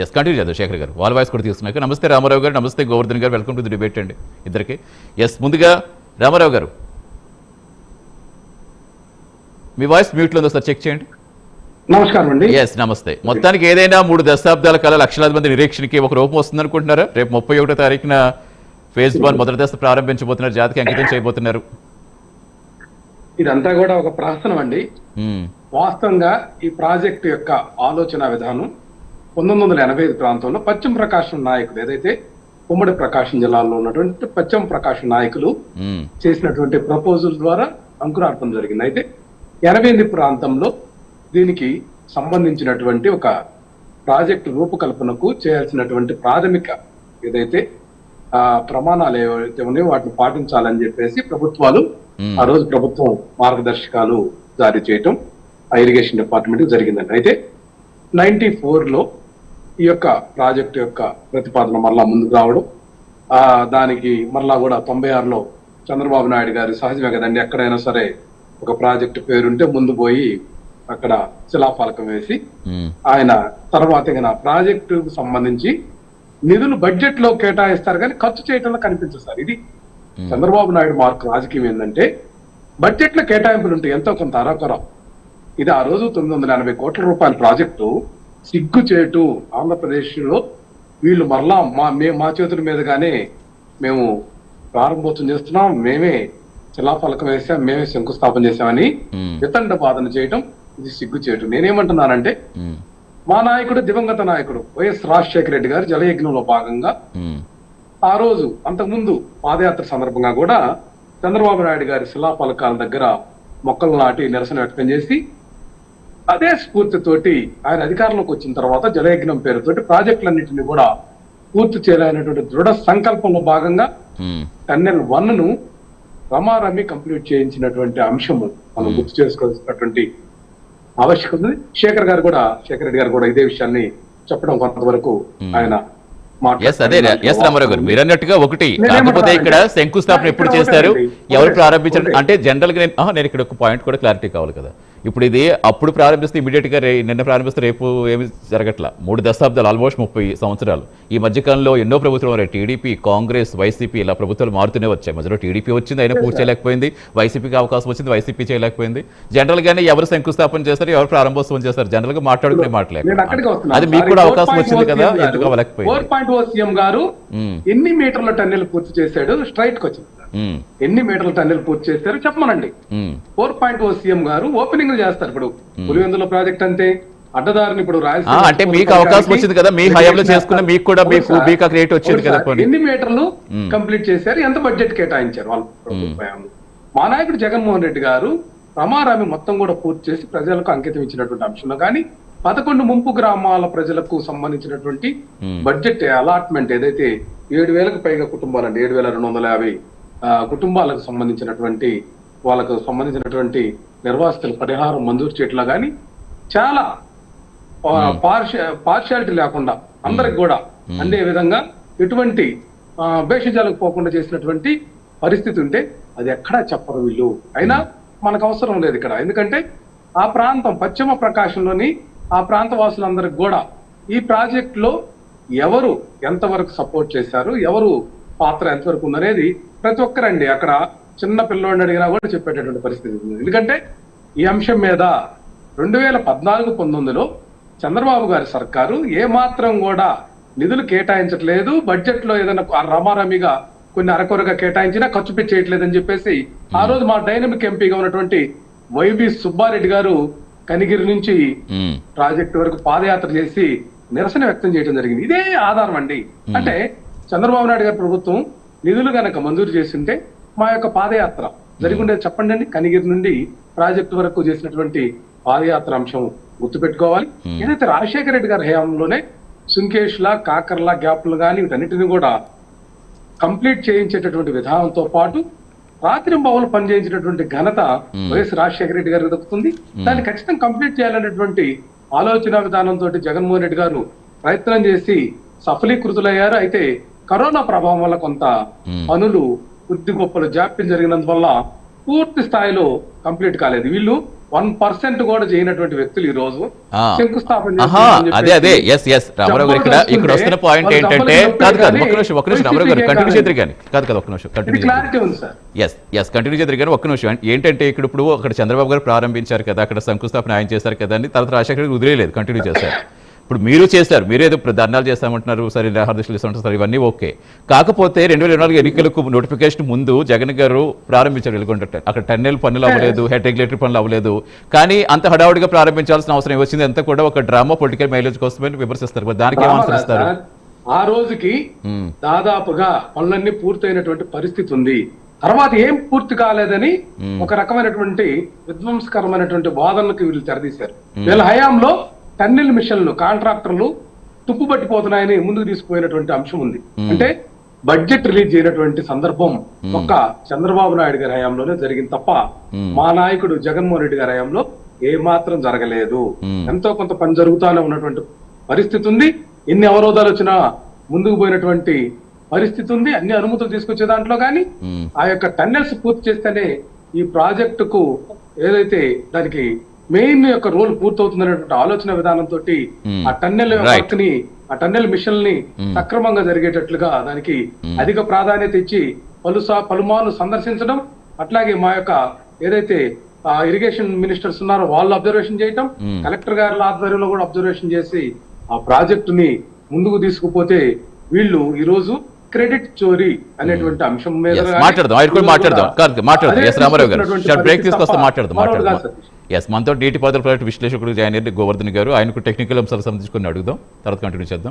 Yes continue చేద్దాం శేఖర్ గారు, వాళ్ళ వాయిస్ కూడా తీసుకున్నాక. నమస్తే రామారావు గారు, నమస్తే గోవర్ధన్ గారు, వెల్కమ్ టు ది డిబేట్ అండి ఇద్దరికి. ఎస్ ముందుగా రామారావు గారు మీ వాయిస్ మ్యూట్లో ఉందో సార్ చెక్ చేయండి. నమస్కారం అండి. ఎస్ నమస్తే. మొత్తానికి ఏదైనా 3 దశాబ్దాల కాల లక్షలాది మంది నిరీక్షణకి ఒక రూపం వస్తుంది అనుకుంటున్నారా? రేపు 31వ తారీఖున ఫేజ్ 1 మొదటి దశ ప్రారంభించబోతున్నారు, జాతికి అంకితం చేయబోతున్నారు. ఇదంతా కూడా ఒక ప్రహసనం అండి. వాస్తవంగా ఈ ప్రాజెక్టు యొక్క ఆలోచన విధానం 1985 ప్రాంతంలో పశ్చిమ ప్రకాశం నాయకులు, ఏదైతే ఉమ్మడి ప్రకాశం జిల్లాలో ఉన్నటువంటి పశ్చిమ ప్రకాశం నాయకులు చేసినటువంటి ప్రపోజల్ ద్వారా అంకురార్పణ జరిగింది. అయితే 88 ప్రాంతంలో దీనికి సంబంధించినటువంటి ఒక ప్రాజెక్టు రూపకల్పనకు చేయాల్సినటువంటి ప్రాథమిక ఏదైతే ప్రమాణాలు ఏవైతే ఉన్నాయో వాటిని పాటించాలని చెప్పేసి ప్రభుత్వాలు ఆ రోజు ప్రభుత్వం మార్గదర్శకాలు జారీ చేయటం ఆ ఇరిగేషన్ డిపార్ట్మెంట్ జరిగిందండి. అయితే 94లో ఈ యొక్క ప్రాజెక్టు యొక్క ప్రతిపాదన మరలా ముందుకు రావడం, దానికి మరలా కూడా 96లో చంద్రబాబు నాయుడు గారి సహజమే కదండి, ఎక్కడైనా సరే ఒక ప్రాజెక్టు పేరుంటే ముందు పోయి అక్కడ శిలాఫలకం వేసి ఆయన తర్వాత ప్రాజెక్టుకు సంబంధించి నిధులు బడ్జెట్ లో కేటాయిస్తారు కానీ ఖర్చు చేయటంలో కనిపించదు సార్. ఇది చంద్రబాబు నాయుడు మార్క్ రాజకీయం ఏంటంటే బడ్జెట్ లో కేటాయింపులు ఉంటాయి ఎంతో కొంత అరకొర. ఇది ఆ రోజు 980 కోట్ల రూపాయల ప్రాజెక్టు సిగ్గుచేటు. ఆంధ్రప్రదేశ్ లో వీళ్ళు మరలా మా చేతుల మీదుగానే మేము ప్రారంభోత్సవం చేస్తున్నాం, మేమే శిలాఫలకం వేసాం, మేమే శంకుస్థాపన చేశామని వితండ బాధన చేయటం ఇది సిగ్గుచేటు. నేనేమంటున్నానంటే మా నాయకుడు, దివంగత నాయకుడు వైఎస్ రాజశేఖర రెడ్డి గారు జలయజ్ఞంలో భాగంగా ఆ రోజు అంతకుముందు పాదయాత్ర సందర్భంగా కూడా చంద్రబాబు నాయుడు గారి శిలాఫలకాల దగ్గర మొక్కలు నాటి నిరసన వ్యక్తం చేసి అదే స్ఫూర్తితోటి ఆయన అధికారంలోకి వచ్చిన తర్వాత జలయజ్ఞం పేరుతోటి ప్రాజెక్టులన్నింటినీ కూడా పూర్తి చేయాలనేటువంటి దృఢ సంకల్పంలో భాగంగా టన్నెల్ 1ను రమారమి కంప్లీట్ చేయించినటువంటి అంశము మనం గుర్తు చేసుకోవాల్సినటువంటి ఆవశ్యకత ఉంది. శేఖర్ రెడ్డి గారు కూడా ఇదే విషయాన్ని చెప్పడం కొంతవరకు ఆయన రామారావు గారు మీరు అన్నట్టుగా ఒకటి, కాకపోతే ఇక్కడ శంకుస్థాపన ఎప్పుడు చేస్తారు, ఎవరు ప్రారంభించారు అంటే జనరల్ గా నేను ఇక్కడ ఒక పాయింట్ కూడా క్లారిటీ కావాలి కదా. ఇప్పుడు ఇది అప్పుడు ప్రారంభిస్తే ఇమీడియట్ గా నిన్న ప్రారంభిస్తే రేపు ఏమి జరగట్లా. 3 దశాబ్దాలు, ఆల్మోస్ట్ 30 సంవత్సరాలు. ఈ మధ్యకాలంలో ఎన్నో ప్రభుత్వాలు, టీడీపీ, కాంగ్రెస్, వైసీపీ ఇలా ప్రభుత్వాలు మారుతూనే వచ్చాయి. మధ్యలో టీడీపీ వచ్చింది, అయినా పూర్తి చేయలేకపోయింది. వైసీపీకి అవకాశం వచ్చింది, వైసీపీ చేయలేకపోయింది. జనరల్ గానే ఎవరు శంకుస్థాపన చేస్తారు, ఎవరు ప్రారంభోత్సవం చేస్తారు, జనరల్ గా మాట్లాడుకునే మాట్లాడారు. అది మీకు కూడా అవకాశం వచ్చింది కదా, ఎందుకు అవ్వలేకపోయింది? 4.0 సీఎం గారు ఎన్ని మీటర్ల టన్నెల్ పూర్తి చేశాడు? స్ట్రైట్ కి వచ్చింది. ఎన్ని మీటర్ల టన్నెల్ పూర్తి చేశారు చెప్పమనండి. 4.0 సీఎం గారు ఓపెనింగ్ చేస్తారు. ఇప్పుడు పులివెందుల ప్రాజెక్ట్ అంతే, అడ్డదారిని ఇప్పుడు అంటే మీకు అవకాశం వచ్చింది కదా, మీ హయాంలో చేసుకున్న మీకు కూడా మీకు క్రియేట్ వచ్చింది కదా. ఎన్ని మీటర్లు కంప్లీట్ చేశారు, ఎంత బడ్జెట్ కేటాయించారు వాళ్ళు? మా నాయకుడు జగన్మోహన్ రెడ్డి గారు రమారామి మొత్తం కూడా పూర్తి చేసి ప్రజలకు అంకితం ఇచ్చినటువంటి అంశంలో కానీ 11 ముంపు గ్రామాల ప్రజలకు సంబంధించినటువంటి బడ్జెట్ అలాట్మెంట్ ఏదైతే 7,000కు పైగా కుటుంబాలండి, 7,250 కుటుంబాలకు సంబంధించినటువంటి వాళ్ళకు సంబంధించినటువంటి నిర్వాసితుల పరిహారం మంజూరు చేయట్లా కానీ చాలా పార్షియాలిటీ లేకుండా అందరికి కూడా అందే విధంగా ఎటువంటి భేషజాలకు పోకుండా చేసినటువంటి పరిస్థితి ఉంటే అది ఎక్కడా చెప్పరు వీళ్ళు. అయినా మనకు అవసరం లేదు ఇక్కడ, ఎందుకంటే ఆ ప్రాంతం పశ్చిమ ప్రకాశంలోని ఆ ప్రాంత వాసులందరికి కూడా ఈ ప్రాజెక్ట్ లో ఎవరు ఎంతవరకు సపోర్ట్ చేశారు, ఎవరు పాత్ర ఎంతవరకు ఉందనేది ప్రతి ఒక్కరండి అక్కడ చిన్న పిల్లోడిని అడిగినా కూడా చెప్పేటటువంటి పరిస్థితి ఉంది. ఎందుకంటే ఈ అంశం మీద 2014-19లో చంద్రబాబు గారి సర్కారు ఏ మాత్రం కూడా నిధులు కేటాయించట్లేదు, బడ్జెట్ లో ఏదైనా రమారమిగా కొన్ని అరకొరగా కేటాయించినా ఖర్చు పెట్టేయట్లేదని చెప్పేసి ఆ రోజు మా డైనమిక్ ఎంపీగా ఉన్నటువంటి వైవి సుబ్బారెడ్డి గారు కనిగిరి నుంచి ప్రాజెక్టు వరకు పాదయాత్ర చేసి నిరసన వ్యక్తం చేయడం జరిగింది. ఇదే ఆధారం అండి. అంటే చంద్రబాబు నాయుడు గారి ప్రభుత్వం నిధులు గనక మంజూరు చేస్తుంటే మా యొక్క పాదయాత్ర జరిగి ఉండేది చెప్పండి అండి. కనిగిరి నుండి ప్రాజెక్టు వరకు చేసినటువంటి పాదయాత్ర అంశం గుర్తుపెట్టుకోవాలి. ఏదైతే రాజశేఖర రెడ్డి గారి హయాంలోనే సుంకేష్లా, కాకర్లా, గ్యాప్లు కానీ వీటన్నిటిని కూడా కంప్లీట్ చేయించేటటువంటి విధానంతో పాటు రాత్రింబవలు పనిచేయించినటువంటి ఘనత వైఎస్ రాజశేఖర రెడ్డి గారికి దక్కుతుంది. దాన్ని ఖచ్చితంగా కంప్లీట్ చేయాలనేటువంటి ఆలోచన విధానంతో జగన్మోహన్ రెడ్డి గారు ప్రయత్నం చేసి సఫలీకృతులయ్యారు. అయితే కరోనా ప్రభావం వల్ల కొంత పనులు కొద్ది గొప్పలు జాప్యం జరిగినందువల్ల పూర్తి స్థాయిలో కంప్లీట్ కాలేదు. వీళ్ళు 1% కూడా చేయనటువంటి వ్యక్తులు ఈ రోజు ఆ. శంకుస్థాపన ఆహా, చేస్తున్నారని అదే అదే చెప్పేసి ఎస్ ఎస్ రామారావు గారు ఇక్కడ వస్తున్న పాయింట్ వాళ్ళు ఏంటంటే డబ్బులు కాదు కాదు కానీ ఒక్క నిమిషం రామారావు గారు పరిస్థితి కంటిన్యూ కాదు. చేద్దరు కానీ కాదు ఒక్క నిమిషం ఇది కంటిన్యూ క్లారిటీ ఉంది సార్. ఎస్ కంటిన్యూ చేద్దరు కానీ ఒక్క నిమిషం ఏంటంటే ఇప్పుడు అక్కడ చంద్రబాబు గారు ప్రారంభించారు కదా, అక్కడ శంకుస్థాపన ఆయన చేశారు కదా అని తర్వాత రాజశేఖర్ గారు వదిలేదు, కంటిన్యూ చేశారు. ఇప్పుడు మీరు చేశారు, మీరేదో ధర్నాలు చేస్తామంటున్నారు, సరే హర్దశలు ఇస్తుంటారు, ఇవన్నీ ఓకే. కాకపోతే 2024 ఎన్నికలకు నోటిఫికేషన్ ముందు జగన్ గారు ప్రారంభించారు వెలుగొండ అక్కడ టన్నెల్ పనులు అవ్వలేదు, హెడ్ రెగ్యులేటరీ పనులు అవ్వలేదు. కానీ అంత హడావుడిగా ప్రారంభించాల్సిన అవసరం వచ్చింది, అంతా కూడా ఒక డ్రామా పొలిటికల్ మైలేజ్ కోసమని విమర్శిస్తారు. మరి దానికి ఏమనుసరిస్తారు? ఆ రోజుకి దాదాపుగా పనులన్నీ పూర్తయినటువంటి పరిస్థితి ఉంది. తర్వాత ఏం పూర్తి కాలేదని ఒక రకమైనటువంటి విధ్వంసకరమైనటువంటి వాదనలకు వీళ్ళు తెరదీశారు. వీళ్ళ హయాంలో టన్నెల్ మిషన్లు కాంట్రాక్టర్లు తుప్పు పట్టిపోతున్నాయని ముందుకు తీసుకుపోయినటువంటి అంశం ఉంది. అంటే బడ్జెట్ రిలీజ్ చేయనటువంటి సందర్భం ఒక్క చంద్రబాబు నాయుడు గారి హయాంలోనే జరిగింది తప్ప మా నాయకుడు జగన్మోహన్ రెడ్డి గారి హయాంలో ఏ మాత్రం జరగలేదు. ఎంతో కొంత పని జరుగుతానే ఉన్నటువంటి పరిస్థితి ఉంది. ఎన్ని అవరోధాలు వచ్చినా ముందుకు పోయినటువంటి పరిస్థితి ఉంది. అన్ని అనుమతులు తీసుకొచ్చే దాంట్లో కానీ ఆ యొక్క టన్నెల్స్ పూర్తి చేస్తేనే ఈ ప్రాజెక్టుకు ఏదైతే దానికి మెయిన్ యొక్క రోల్ పూర్తవుతుందనేటువంటి ఆలోచన విధానంతో ఆ టన్నెల్ వర్క్ ని ఆ టన్నెల్ మిషన్ ని సక్రమంగా జరిగేటట్లుగా దానికి అధిక ప్రాధాన్యత ఇచ్చి పలుమార్లు సందర్శించడం, అట్లాగే మా యొక్క ఏదైతే ఇరిగేషన్ మినిస్టర్స్ ఉన్నారో వాళ్ళు అబ్జర్వేషన్ చేయటం, కలెక్టర్ గారి ఆధ్వర్యంలో కూడా అబ్జర్వేషన్ చేసి ఆ ప్రాజెక్టు ని ముందుకు తీసుకుపోతే వీళ్ళు ఈ రోజు క్రెడిట్ చోరీ అనేటువంటి అంశం మీద మాట్లాడదాం, ఆయన కూడా మాట్లాడదాం. ఎస్ రామారావు గారు బ్రేక్ తీసుకొస్తే మాట్లాడదాం. ఎస్ మనతో నీటిపారుదల ప్రాజెక్టు విశ్లేషకుడు జాయిన్ అయ్యారు గోవర్ధన్ గారు. ఆయనకు టెక్నికల్ అంశాలు సంబంధించుకొని అడుగుదాం, తర్వాత కంటిన్యూ చేద్దాం.